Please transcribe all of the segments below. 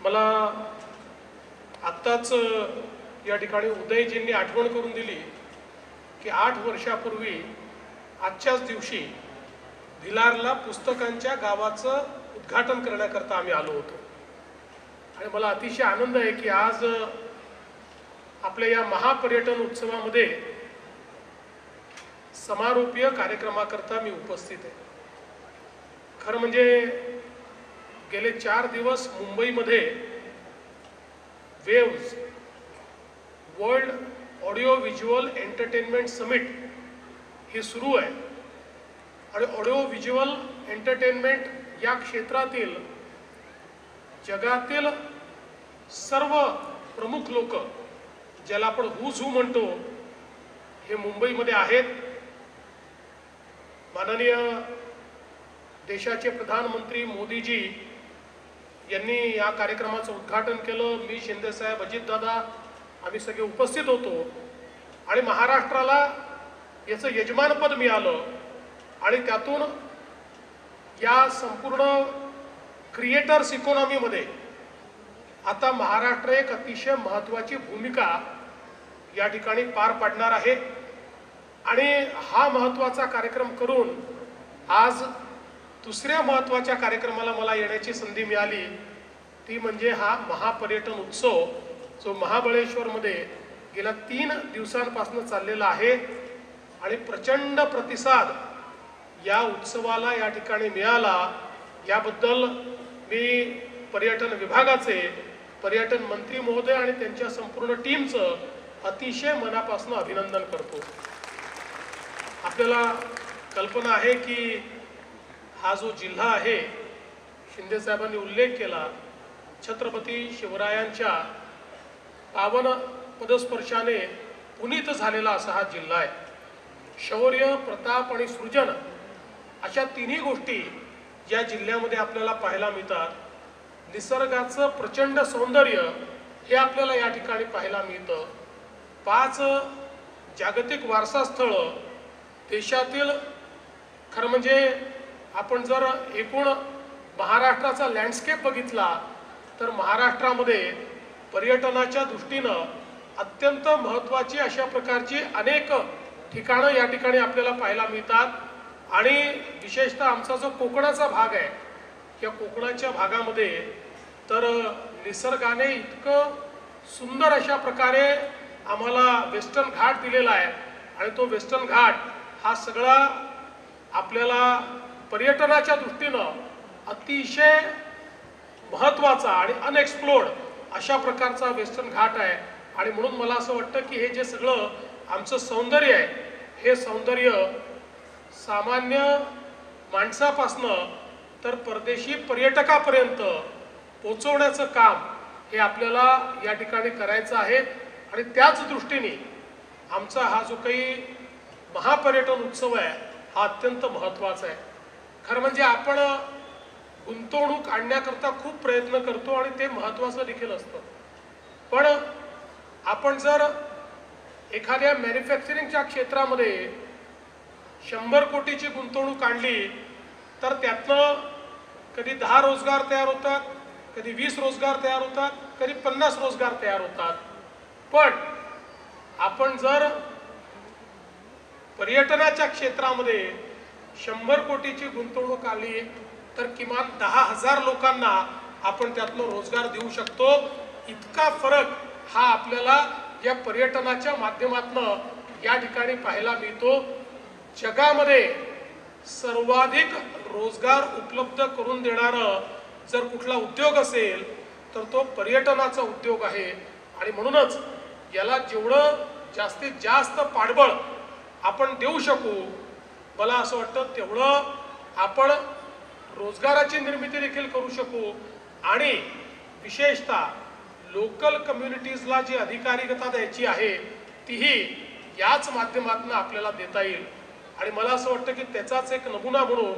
मला आत्ताच या ठिकाणी उदयजींनी आठवण करून दिली की 8 वर्षापूर्वी आजच्याच दिवशी भिलारला पुस्तकांच्या गावाचं उद्घाटन करण्याकरता आम्ही आलो होतो आणि मला अतिशय आनंद आहे की आज आपल्या या महापर्यटन उत्सवामध्ये समारोपीय कार्यक्रमाकरता मी उपस्थित आहे। खरं म्हणजे गेले 4 दिवस मुंबईमध्ये waves world audio visual entertainment summit हे सुरू आहे आणि ऑडिओ व्हिज्युअल एंटरटेनमेंट या क्षेत्रातील जगातील सर्व प्रमुख लोक ज्याला आपण हुज हू म्हणतो हे मुंबईमध्ये आहेत। माननीय देशाचे प्रधानमंत्री मोदीजी यांनी या कार्यक्रमाचं उद्घाटन केलं। मी शिंदे साहेब अजितदादा आम्ही सगळे उपस्थित होतो आणि महाराष्ट्राला याचं यजमानपद मिळालं आणि त्यातून या संपूर्ण क्रिएटर्स इकॉनॉमीमध्ये आता महाराष्ट्र एक अतिशय महत्त्वाची भूमिका या ठिकाणी पार पाडणार आहे आणि हा महत्त्वाचा कार्यक्रम करून आज दुसऱ्या महत्त्वाच्या कार्यक्रमाला मला येण्याची संधी मिळाली ती म्हणजे हा महापर्यटन उत्सव जो महाबळेश्वरमध्ये गेल्या 3 दिवसांपासून चाललेला आहे आणि प्रचंड प्रतिसाद या उत्सवाला या ठिकाणी मिळाला। याबद्दल मी पर्यटन विभागाचे पर्यटन मंत्री महोदय आणि त्यांच्या संपूर्ण टीमचं अतिशय मनापासून अभिनंदन करतो। आपल्याला कल्पना आहे की हा जो जिल्हा आहे शिंदे साहेबांनी उल्लेख केला छत्रपती शिवरायांच्या पावन पदस्पर्शाने पुनीत झालेला असा हा जिल्हा आहे। शौर्य प्रताप आणि सृजन अशा तिन्ही गोष्टी या जिल्ह्यामध्ये आपल्याला पाहायला मिळतात। निसर्गाचं प्रचंड सौंदर्य हे आपल्याला या ठिकाणी पाहायला मिळतं। 5 जागतिक वारसा स्थळ देशातील खरं म्हणजे आपण जर एकूण महाराष्ट्राचा लँडस्केप बघितला तर महाराष्ट्रामध्ये पर्यटनाच्या दृष्टीनं अत्यंत महत्त्वाची अशा प्रकारची अनेक ठिकाणं या ठिकाणी आपल्याला पाहायला मिळतात आणि विशेषतः आमचा जो कोकणाचा भाग आहे या कोकणाच्या भागामध्ये तर निसर्गाने इतकं सुंदर अशा प्रकारे आम्हाला वेस्टर्न घाट दिलेला आहे आणि तो वेस्टर्न घाट हा सगळा आपल्याला पर्यटनाच्या दृष्टीनं अतिशय महत्त्वाचा आणि अनएक्सप्लोर्ड अशा प्रकारचा वेस्टर्न घाट आहे आणि म्हणून मला असं वाटतं की हे जे सगळं आमचं सौंदर्य आहे हे सौंदर्य सामान्य माणसापासनं तर परदेशी पर्यटकापर्यंत पोहोचवण्याचं काम हे आपल्याला या ठिकाणी करायचं आहे आणि त्याच दृष्टीने आमचा हा जो काही महापर्यटन उत्सव आहे हा अत्यंत महत्त्वाचा आहे। खरं म्हणजे आपण गुंतवणूक आणण्याकरता खूप प्रयत्न करतो आणि ते महत्त्वाचं देखील असतं, पण आपण जर एखाद्या मॅन्युफॅक्चरिंगच्या क्षेत्रामध्ये 100 कोटीची गुंतवणूक आणली तर त्यातनं कधी 10 रोजगार तयार होतात, कधी 20 रोजगार तयार होतात, कधी 50 रोजगार तयार होतात। पण आपण जर पर्यटनाच्या क्षेत्रामध्ये 100 कोटीची गुंतवणूक आली तर किमान 10,000 लोकांना आपण त्यातनं रोजगार देऊ शकतो। इतका फरक हा आपल्याला या पर्यटनाच्या माध्यमातून या ठिकाणी पाहायला मिळतो। जगामध्ये सर्वाधिक रोजगार उपलब्ध करून देणारं जर कुठला उद्योग असेल तर तो पर्यटनाचा उद्योग आहे आणि म्हणूनच याला जेवढं जास्तीत जास्त पाठबळ आपण देऊ शकू मला असं वाटतं तेवढं आपण रोजगाराची निर्मिती देखील करू शकू आणि विशेषतः लोकल कम्युनिटीजला जी अधिकारिकता द्यायची आहे तीही याच माध्यमातून आपल्याला देता येईल आणि मला असं वाटतं की त्याचाच एक नमुना म्हणून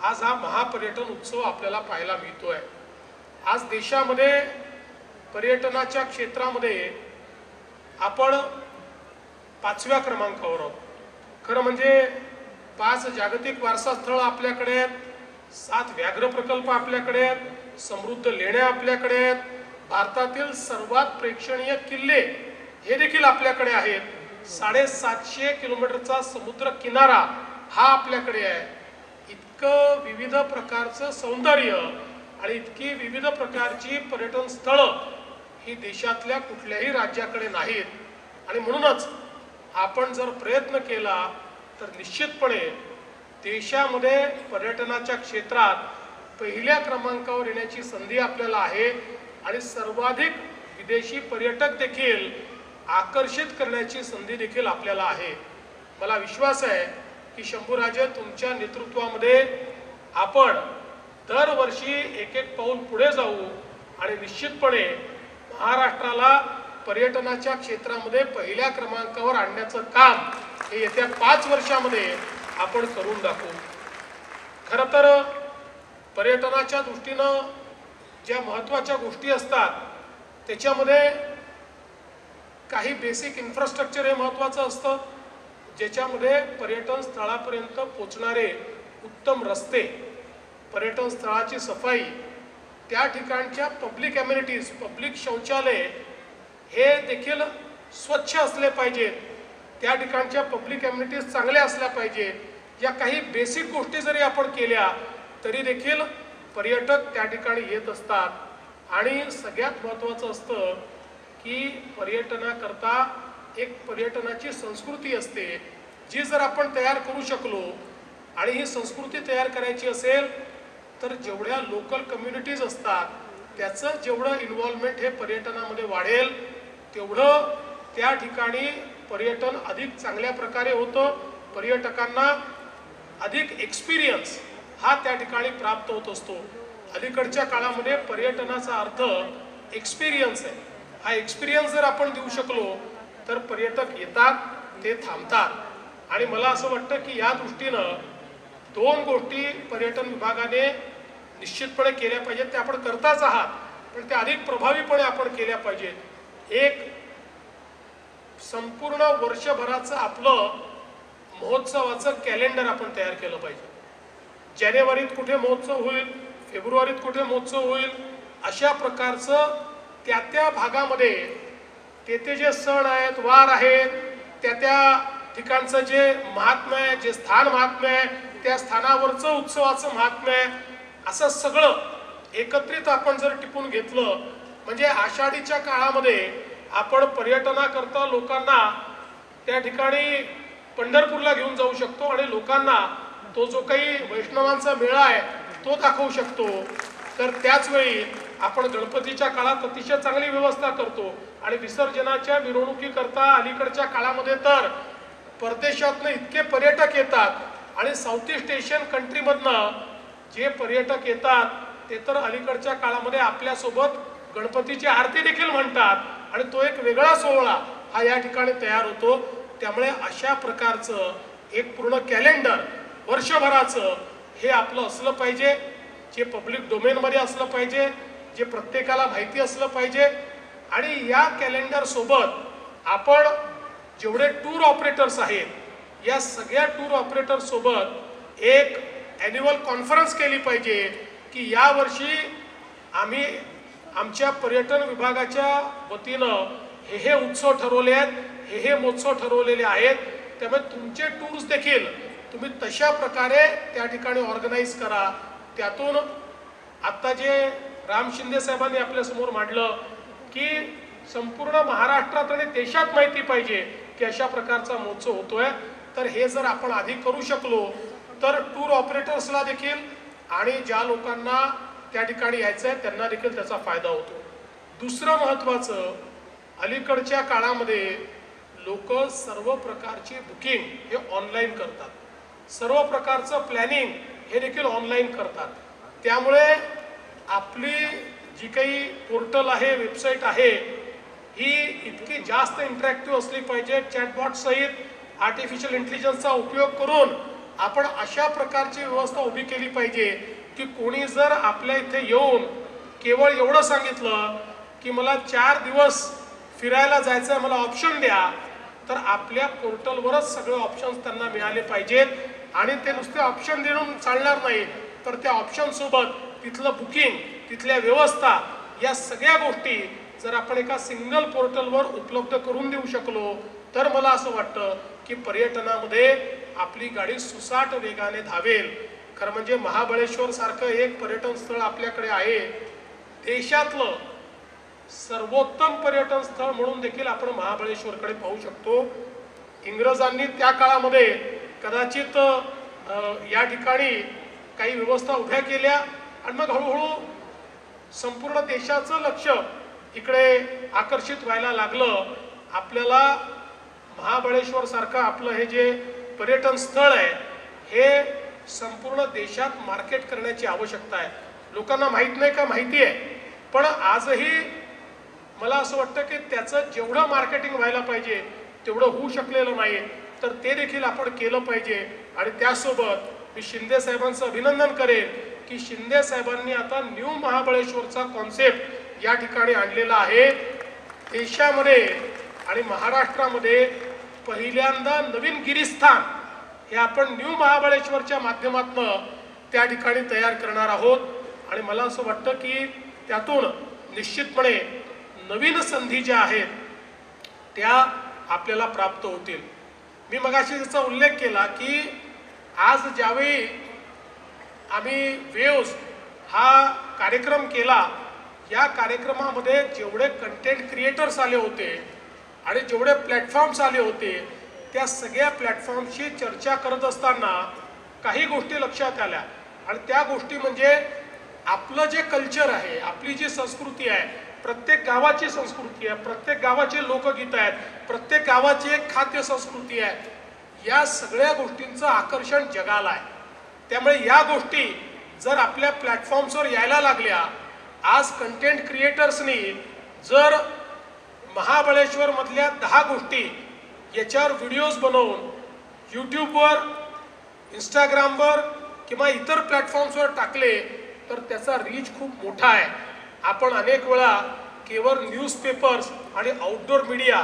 आज हा महापर्यटन उत्सव आपल्याला पाहायला मिळतोय। आज देशामध्ये पर्यटनाच्या क्षेत्रामध्ये आपण 5व्या क्रमांकावर आहोत। खरं म्हणजे 5 जागतिक वारसा स्थळ आपल्याकडे आहेत, 7 व्याघ्र प्रकल्प आपल्याकडे आहेत, समृद्ध लेण्या आपल्याकडे आहेत, भारतातील सर्वात प्रेक्षणीय किल्ले हे देखील आपल्याकडे आहेत. 750 किलोमीटरचा समुद्र किनारा हा आपल्याकडे आहे. इतकं विविध प्रकारचं सौंदर्य आणि इतकी विविध प्रकारची पर्यटन स्थळं ही देशातल्या कुठल्याही राज्याकडे नाहीत. आणि म्हणूनच आपण जर प्रयत्न केला तर निश्चितपणे देशामध्ये पर्यटनाच्या क्षेत्रात पहिल्या क्रमांकावर येण्याची संधी आपल्याला आहे आणि सर्वाधिक विदेशी पर्यटक देखील आकर्षित करण्याची संधी देखील आपल्याला आहे. मला विश्वास आहे की शंभूराजे तुमच्या नेतृत्वामध्ये आपण दरवर्षी एक एक पाऊल पुढे जाऊ आणि निश्चितपणे महाराष्ट्राला पर्यटनाच्या क्षेत्रामध्ये पहिल्या क्रमांकावर आणण्याचं काम हे येत्या 5 वर्षामध्ये आपण करून दाखवू. खरं तर पर्यटनाच्या दृष्टीनं ज्या महत्त्वाच्या गोष्टी असतात त्याच्यामध्ये काही बेसिक इन्फ्रास्ट्रक्चर हे महत्त्वाचं असतं, ज्याच्यामध्ये पर्यटन स्थळापर्यंत पोचणारे उत्तम रस्ते, पर्यटन स्थळाची सफाई, त्या ठिकाणच्या पब्लिक ॲम्युनिटीज, पब्लिक शौचालय हे देखील स्वच्छ असले पाहिजेत, त्या ठिकाणच्या पब्लिक ॲम्युनिटीज चांगल्या असल्या पाहिजेत. या काही बेसिक गोष्टी जरी आपण केल्या तरी देखील पर्यटक त्या ठिकाणी येत असतात. आणि सगळ्यात महत्त्वाचं असतं की पर्यटनाकरता एक पर्यटनाची संस्कृती असते, जी जर आपण तयार करू शकलो आणि ही संस्कृती तयार करायची असेल तर जेवढ्या लोकल कम्युनिटीज असतात त्याचं जेवढं इन्व्हॉल्वमेंट हे पर्यटनामध्ये वाढेल तेवढं त्या ठिकाणी पर्यटन अधिक चांगल्या प्रकारे होतं. पर्यटकांना अधिक एक्सपिरियन्स हा त्या ठिकाणी प्राप्त होत असतो. अलीकडच्या काळामध्ये पर्यटनाचा अर्थ एक्सपिरियन्स आहे. हा एक्सपिरियन्स जर आपण देऊ शकलो तर पर्यटक येतात, ते थांबतात. आणि मला असं वाटतं की या दृष्टीनं 2 गोष्टी पर्यटन विभागाने निश्चितपणे केल्या पाहिजेत. त्या आपण करताच आहात, पण त्या अधिक प्रभावीपणे आपण केल्या पाहिजेत. एक संपूर्ण वर्षभराचं आपलं महोत्सवाचं कॅलेंडर आपण तयार केलं पाहिजे. जानेवारीत कुठे महोत्सव होईल, फेब्रुवारीत कुठे महोत्सव होईल, अशा प्रकारचं त्या त्या भागामध्ये ते जे सण आहेत, वार आहेत, त्या ठिकाणचं जे महात्म्य आहे, जे स्थान महात्म्य आहे, त्या स्थानावरचं उत्सवाचं महात्म्य आहे, असं सगळं एकत्रित आपण जर टिपून घेतलं म्हणजे आषाढीच्या काळामध्ये आपण पर्यटनाकरता लोकांना त्या ठिकाणी पंढरपूरला घेऊन जाऊ शकतो आणि लोकांना तो जो काही वैष्णवांचा मेळा आहे तो दाखवू शकतो. तर त्याचवेळी आपण गणपतीच्या काळात अतिशय चांगली व्यवस्था करतो आणि विसर्जनाच्या मिरवणुकीकरता अलीकडच्या काळामध्ये तर परदेशातनं इतके पर्यटक येतात आणि साऊथ ईस्ट एशियन कंट्रीमधनं जे पर्यटक येतात ते तर अलीकडच्या काळामध्ये आपल्यासोबत गणपतीची आरती देखील म्हणतात आणि तो एक वेगळा सोहळा हा या ठिकाणी तयार होतो. त्यामुळे अशा प्रकारचं एक पूर्ण कॅलेंडर वर्षभराचं हे आपलं असलं पाहिजे, जे पब्लिक डोमेनमध्ये असलं पाहिजे, जे प्रत्येकाला माहिती असलं पाहिजे. आणि या कॅलेंडर सोबत आपण जेवढे टूर ऑपरेटर्स आहेत या सगळ्या टूर ऑपरेटर सोबत एक ॲन्युअल कॉन्फरन्स केली पाहिजे की यावर्षी आम्ही आमच्या पर्यटन विभागाच्या वतीनं हे उत्सव ठरवले आहेत, हे महोत्सव ठरवलेले आहेत. त्यामुळे तुमचे टूर्स देखील तुम्ही तशा प्रकारे त्या ठिकाणी ऑर्गनाईज करा. त्यातून आत्ता जे राम शिंदे साहेबांनी आपल्यासमोर मांडलं की संपूर्ण महाराष्ट्रात आणि देशात माहिती पाहिजे की अशा प्रकारचा महोत्सव होतोय. तर हे जर आपण आधी करू शकलो तर टूर ऑपरेटर्सला देखील आणि ज्या लोकांना त्या ठिकाणी यायचं आहे त्यांना देखील त्याचा फायदा होतो. दुसरं महत्त्वाचं, अलीकडच्या काळामध्ये लोक सर्व प्रकारची बुकिंग हे ऑनलाईन करतात, सर्व प्रकारचं प्लॅनिंग हे देखील ऑनलाईन करतात. त्यामुळे आपली जी काही पोर्टल आहे, वेबसाईट आहे ही इतकी जास्त इंटरॅक्टिव्ह असली पाहिजे. चॅटबॉट सहित आर्टिफिशियल इंटेलिजन्सचा उपयोग करून आपण अशा प्रकारची व्यवस्था उभी केली पाहिजे की कोणी जर आपल्या इथे येऊन केवळ एवढं सांगितलं की मला 4 दिवस फिरायला जायचं आहे, मला ऑप्शन द्या, तर आपल्या पोर्टलवरच सगळे ऑप्शन्स त्यांना मिळाले पाहिजेत. आणि ते नुसते ऑप्शन देऊन चालणार नाही, तर त्या ऑप्शनसोबत तिथलं बुकिंग, तिथल्या व्यवस्था या सगळ्या गोष्टी जर आपण एका सिंगल पोर्टलवर उपलब्ध करून देऊ शकलो तर मला असं वाटतं की पर्यटनामध्ये आपली गाडी सुसाट वेगाने धावेल. खरं म्हणजे महाबळेश्वर सारखं एक पर्यटन स्थळ आपल्याकडे आहे. देशातलं सर्वोत्तम पर्यटन स्थळ म्हणून देखील आपण महाबळेश्वरकडे पाहू शकतो. इंग्रजांनी त्या काळामध्ये कदाचित या ठिकाणी काही व्यवस्था उभ्या केल्या आणि मग हळूहळू संपूर्ण देशाचं लक्ष इकडे आकर्षित व्हायला लागलं. आपल्याला महाबळेश्वर सारखं आपलं हे जे पर्यटन स्थळ आहे हे संपूर्ण देशात मार्केट करण्याची आवश्यकता आहे. लोकांना माहीत नाही का? माहिती आहे, पण आजही मला असं वाटतं की त्याचं जेवढं मार्केटिंग व्हायला पाहिजे तेवढं होऊ शकलेलं नाही. तर ते देखील आपण केलं पाहिजे. आणि त्यासोबत मी शिंदे साहेबांचं अभिनंदन करेन की शिंदे साहेबांनी आता न्यू महाबळेश्वरचा कॉन्सेप्ट या ठिकाणी आणलेला आहे. देशामध्ये आणि महाराष्ट्रामध्ये पहिल्यांदा नवीन गिरीस्थान हे आपण न्यू महाबळेश्वरच्या माध्यमातून त्या ठिकाणी तयार करणार आहोत. आणि मला असं वाटतं की त्यातून निश्चितपणे नवीन संधी ज्या आहेत त्या आपल्याला प्राप्त होतील. मी मगाशी त्याचा उल्लेख केला की आज ज्यावेळी आम्ही वेव्स हा कार्यक्रम केला, या कार्यक्रमामध्ये जेवढे कंटेंट क्रिएटर्स आले होते आणि जेवढे प्लॅटफॉर्म्स आले होते त्या सगळ्या प्लॅटफॉर्मशी चर्चा करत असताना काही गोष्टी लक्षात आल्या. आणि त्या गोष्टी म्हणजे आपलं जे कल्चर आहे, आपली जी संस्कृती आहे, प्रत्येक गावाची संस्कृती आहे, प्रत्येक गावाचे लोकगीत आहेत, प्रत्येक गावाची एक खाद्य संस्कृती आहे, या सगळ्या गोष्टींचं आकर्षण जगाला आहे. त्यामुळे या गोष्टी जर आपल्या प्लॅटफॉर्म्सवर यायला लागल्या, आज कंटेंट क्रिएटर्सनी जर महाबळेश्वर मधल्या 10 गोष्टी याच्यावर व्हिडिओज बनवून यूट्यूबवर, इंस्टाग्रामवर किंवा इतर प्लॅटफॉर्म्सवर टाकले तर त्याचा रीच खूप मोठा आहे. आपण अनेक वेळा केवळ न्यूजपेपर्स आणि आउटडोर मीडिया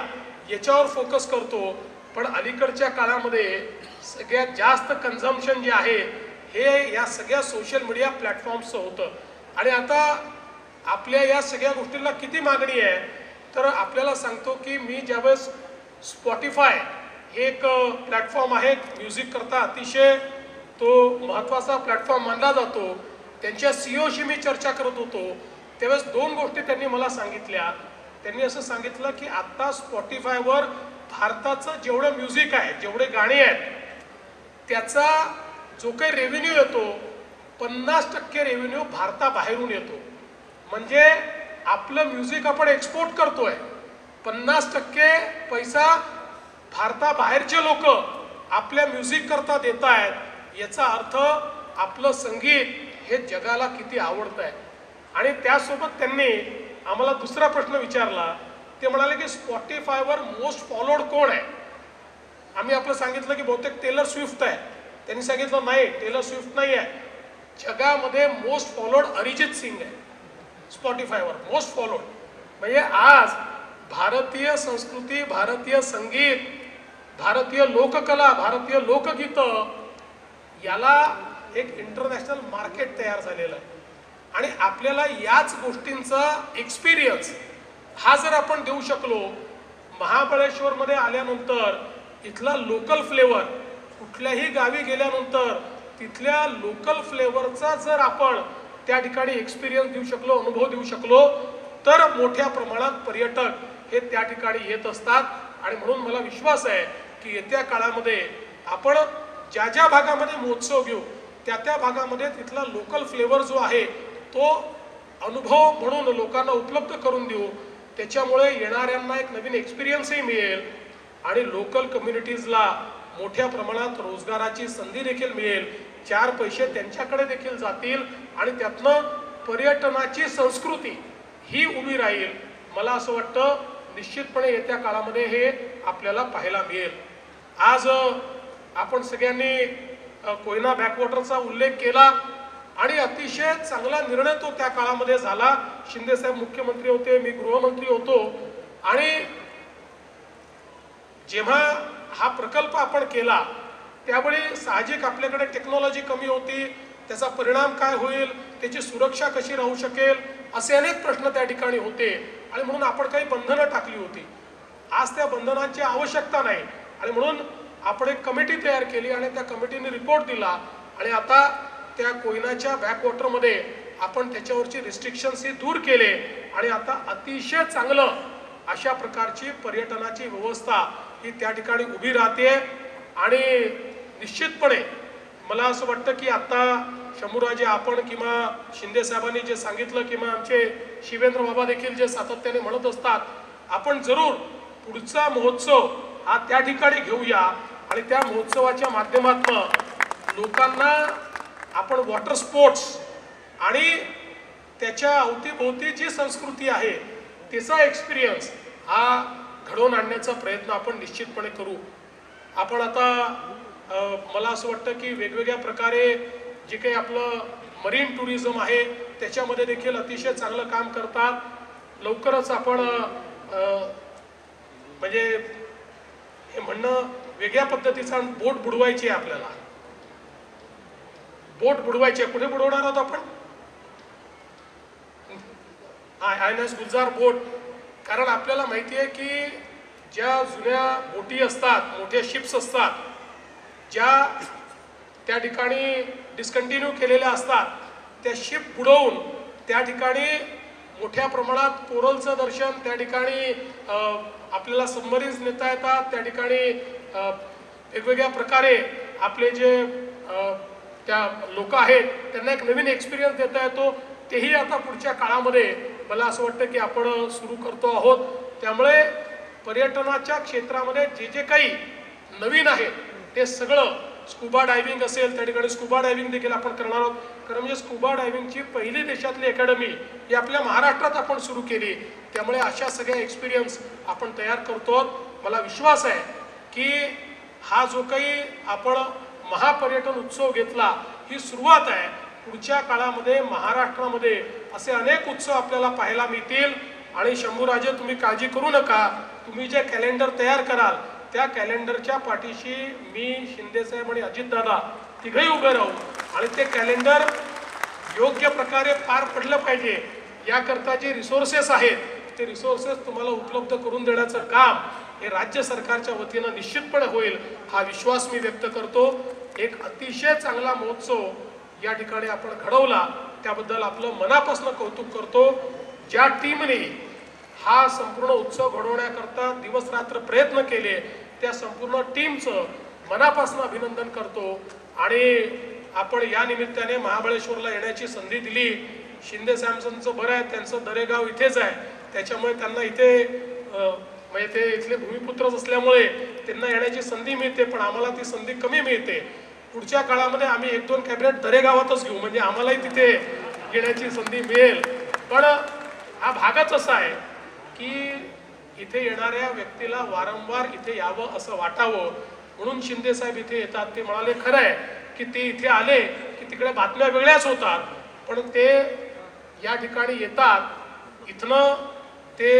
याच्यावर फोकस करतो, पण अलीकडच्या काळामध्ये सगळ्यात जास्त कन्झम्पशन जे आहे हे या सगळ्या सोशल मीडिया प्लॅटफॉर्म्सचं होतं. आणि आता आपल्या या सगळ्या गोष्टींना किती मागणी आहे तर आपल्याला सांगतो की मी ज्यावेळेस स्पॉटिफाय हे एक प्लॅटफॉर्म आहे म्युझिक करता अतिशय तो महत्त्वाचा प्लॅटफॉर्म मानला जातो, त्यांच्या सीईओशी मी चर्चा करत होतो त्यावेळेस 2 गोष्टी त्यांनी मला सांगितल्या. त्यांनी असं सांगितलं की आत्ता स्पॉटिफायवर भारताचं जेवढं म्युझिक आहे, जेवढे गाणी आहेत, त्याचा जो काही रेव्हेन्यू येतो 50% रेव्हेन्यू भारताबाहेरून येतो. म्हणजे आपलं म्युझिक आपण एक्सपोर्ट करतोय, 50% पैसा भारताबाहेरचे लोक आपल्या म्युझिक करता देत आहेत. याचा अर्थ आपलं संगीत हे जगाला किती आवडत आहे. आणि त्यासोबत त्यांनी आम्हाला दुसरा प्रश्न विचारला. ते म्हणाले की स्पॉटिफायवर मोस्ट फॉलोड कोण आहे. आम्ही आपलं सांगितलं की बहुतेक टेलर स्विफ्ट आहे. त्यांनी सांगितलं नाही, टेलर स्विफ्ट नाही आहे, जगामध्ये मोस्ट फॉलोड अरिजित सिंग आहे स्पॉटिफायवर, मोस्ट फॉलोड. म्हणजे आज भारतीय संस्कृती, भारतीय संगीत, भारतीय लोककला, भारतीय लोकगीतं याला एक इंटरनॅशनल मार्केट तयार झालेलं आहे. आणि आपल्याला याच गोष्टींचा एक्सपिरियन्स हा जर आपण देऊ शकलो, महाबळेश्वरमध्ये आल्यानंतर इथला लोकल फ्लेवर, कुठल्याही गावी गेल्यानंतर तिथल्या लोकल फ्लेवरचा जर आपण त्या ठिकाणी एक्सपिरियन्स देऊ शकलो, अनुभव देऊ शकलो, तर मोठ्या प्रमाणात पर्यटक हे त्या ठिकाणी येत असतात. आणि म्हणून मला विश्वास आहे की येत्या काळामध्ये आपण ज्या ज्या भागामध्ये महोत्सव घेऊ त्या त्या भागामध्ये तिथला लोकल फ्लेवर जो आहे तो अनुभव म्हणून लोकांना उपलब्ध करून देऊ. त्याच्यामुळे येणाऱ्यांना एक नवीन एक्सपिरियन्सही मिळेल आणि लोकल कम्युनिटीजला मोठ्या प्रमाणात रोजगाराची संधी देखील मिळेल, 4 पैसे त्यांच्याकडे देखील जातील आणि त्यातनं पर्यटनाची संस्कृती ही उभी राहील. मला असं वाटतं निश्चितपणे येत्या काळामध्ये हे आपल्याला पाहायला मिळेल. आज आपण सगळ्यांनी कोयना बॅकवॉटरचा उल्लेख केला आणि अतिशय चांगला निर्णय तो त्या काळामध्ये झाला. शिंदे साहेब मुख्यमंत्री होते, मी गृहमंत्री होतो. आणि जेव्हा हा प्रकल्प आपण केला त्यावेळी साहजिक आपल्याकडे टेक्नॉलॉजी कमी होती, त्याचा परिणाम काय होईल, त्याची सुरक्षा कशी राहू शकेल असे अनेक प्रश्न त्या ठिकाणी होते आणि म्हणून आपण काही बंधनं टाकली होती. आज त्या बंधनांची आवश्यकता नाही आणि म्हणून आपण एक कमिटी तयार केली आणि त्या कमिटीने रिपोर्ट दिला आणि आता त्या कोयनाच्या बॅकवॉटरमध्ये आपण त्याच्यावरची रिस्ट्रिक्शन्स ही दूर केले आणि आता अतिशय चांगलं अशा प्रकारची पर्यटनाची व्यवस्था ही त्या ठिकाणी उभी राहते. आणि निश्चितपणे मला असं वाटतं की आता शंभूराजे आपण किंवा शिंदे साहेबांनी जे सांगितलं किंवा आमचे शिवेंद्र बाबा देखील जे सातत्याने म्हणत असतात, आपण जरूर पुढचा महोत्सव हा त्या ठिकाणी घेऊया आणि त्या महोत्सवाच्या माध्यमातून लोकांना आपण वॉटर स्पोर्ट्स आणि त्याच्या अवतीभोवती जी संस्कृती आहे त्याचा एक्सपिरियन्स हा घडवून आणण्याचा प्रयत्न आपण निश्चितपणे करू. आपण आता मला असं वाटतं की वेगवेगळ्या प्रकारे जे काही आपलं मरीन टुरिझम आहे त्याच्यामध्ये देखील अतिशय चांगलं काम करतात. लवकरच आपण म्हणजे हे म्हणणं वेगळ्या पद्धतीचा बोट बुडवायची आहे. आपल्याला बोट बुडवायची आहे. कुठे बुडवणार आहोत आपण? INS गुलजार बोट. कारण आपल्याला माहिती आहे की ज्या जुन्या बोटी असतात, मोठ्या शिप्स असतात, ज्या त्या ठिकाणी डिस्कंटिन्यू केलेल्या असतात, त्या शिप बुडवून त्या ठिकाणी मोठ्या प्रमाणात कोरलचं दर्शन, त्या ठिकाणी आपल्याला सबमरीन्स नेता येतात, त्या ठिकाणी वेगवेगळ्या प्रकारे आपले जे त्या लोक आहेत त्यांना एक नवीन एक्सपिरियन्स देता येतो. तेही आता पुढच्या काळामध्ये मला असं वाटतं की आपण सुरू करतो आहोत. त्यामुळे पर्यटनाच्या क्षेत्रामध्ये जे जे काही नवीन आहे ते सगळं, स्कुबा डायव्हिंग असेल त्या ठिकाणी स्कुबा डायव्हिंग देखील आपण करणार आहोत. कारण म्हणजे स्कुबा डायव्हिंगची पहिली देशातली अकॅडमी ही आपल्या महाराष्ट्रात आपण सुरू केली. त्यामुळे अशा सगळ्या एक्सपिरियन्स आपण तयार करतो. मला विश्वास आहे की हा जो काही आपण महापर्यटन उत्सव घेतला ही सुरुवात आहे. पुढच्या काळामध्ये महाराष्ट्रामध्ये असे अनेक उत्सव आपल्याला पाहायला मिळतील. आणि शंभूराजे तुम्ही काळजी करू नका, तुम्ही जे कॅलेंडर तयार कराल त्या कॅलेंडरच्या पाठीशी मी, शिंदेसाहेब आणि अजितदादा तिघही उभे राहू आणि ते कॅलेंडर योग्य प्रकारे पार पडलं पाहिजे. याकरता जे रिसोर्सेस आहेत ते रिसोर्सेस तुम्हाला उपलब्ध करून देण्याचं काम हे राज्य सरकारच्या वतीनं निश्चितपणे होईल हा विश्वास मी व्यक्त करतो. एक अतिशय चांगला महोत्सव या ठिकाणी आपण घडवला त्याबद्दल आपलं मनापासून कौतुक करतो. ज्या टीमने हा संपूर्ण उत्सव घडवण्याकरता दिवस रात्र प्रयत्न केले त्या संपूर्ण टीमचं मनापासून अभिनंदन करतो. आणि आपण या निमित्ताने महाबळेश्वरला येण्याची संधी दिली. शिंदे साहेबांचं बरं आहे, त्यांचं दरेगाव इथेच आहे, त्याच्यामुळे त्यांना इथे म्हणजे ते इथले भूमिपुत्रच असल्यामुळे त्यांना येण्याची संधी मिळते. पण आम्हाला ती संधी कमी मिळते. पुढच्या काळामध्ये आम्ही 1-2 कॅबिनेट दरेगावातच घेऊ म्हणजे आम्हालाही तिथे येण्याची संधी मिळेल. पण हा भागच असा आहे की इथे येणाऱ्या व्यक्तीला वारंवार इथे यावं असं वाटावं म्हणून शिंदे साहेब इथे येतात. ते म्हणाले खरं आहे की ते इथे आले की तिकडे बातम्या वेगळ्याच होतात, पण ते या ठिकाणी येतात, इथनं ते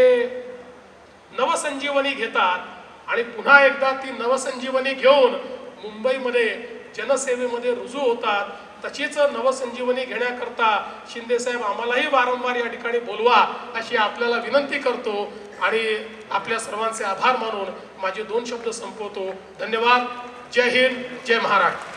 नवसंजीवनी घेतात आणि पुन्हा एकदा ती नवसंजीवनी घेऊन मुंबईमध्ये जनसेवेमध्ये रुजू होतात. तशीच नवसंजीवनी घेण्याकरता शिंदेसाहेब आम्हालाही वारंवार या ठिकाणी बोलवा अशी आपल्याला विनंती करतो आणि आपल्या सर्वांचे आभार मानून माझे 2 शब्द संपवतो. धन्यवाद. जय हिंद, जय महाराष्ट्र.